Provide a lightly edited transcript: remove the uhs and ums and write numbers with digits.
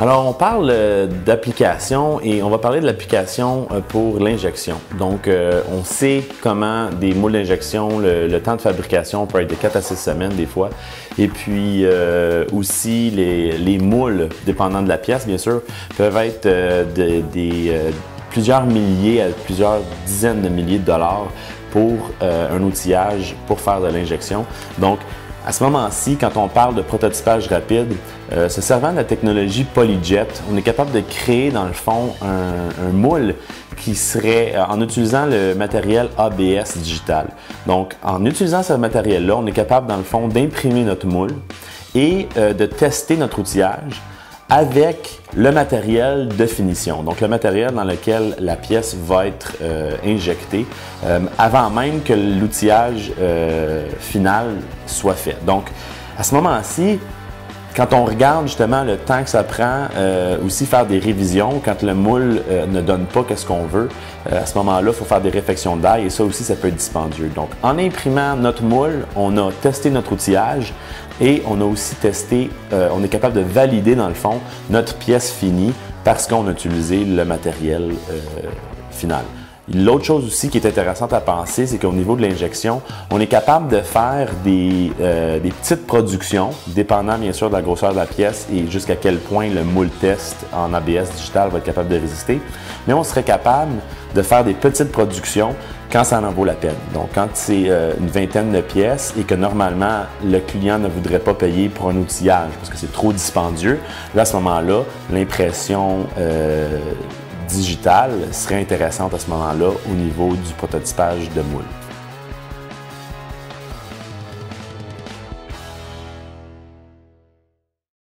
Alors, on parle d'application et on va parler de l'application pour l'injection. Donc, on sait comment des moules d'injection, le temps de fabrication peut être de 4 à 6 semaines des fois. Et puis aussi, les moules, dépendant de la pièce, bien sûr, peuvent être plusieurs milliers à plusieurs dizaines de milliers de dollars pour un outillage pour faire de l'injection. Donc, à ce moment-ci, quand on parle de prototypage rapide, se servant de la technologie PolyJet, on est capable de créer dans le fond un moule qui serait en utilisant le matériel ABS digital. Donc, en utilisant ce matériel-là, on est capable dans le fond d'imprimer notre moule et de tester notre outillage avec le matériel de finition, donc le matériel dans lequel la pièce va être injectée avant même que l'outillage final soit fait. Donc, à ce moment-ci, quand on regarde justement le temps que ça prend, aussi faire des révisions, quand le moule ne donne pas ce qu'on veut, à ce moment-là, il faut faire des réfections d'ail et ça aussi, ça peut être dispendieux. Donc, en imprimant notre moule, on a testé notre outillage et on a aussi testé, on est capable de valider dans le fond notre pièce finie parce qu'on a utilisé le matériel final. L'autre chose aussi qui est intéressante à penser, c'est qu'au niveau de l'injection, on est capable de faire des petites productions, dépendant bien sûr de la grosseur de la pièce et jusqu'à quel point le moule test en ABS digital va être capable de résister. Mais on serait capable de faire des petites productions quand ça en vaut la peine. Donc, quand c'est une vingtaine de pièces et que normalement, le client ne voudrait pas payer pour un outillage parce que c'est trop dispendieux, là, à ce moment-là, l'impression digitale serait intéressante à ce moment-là au niveau du prototypage de moule.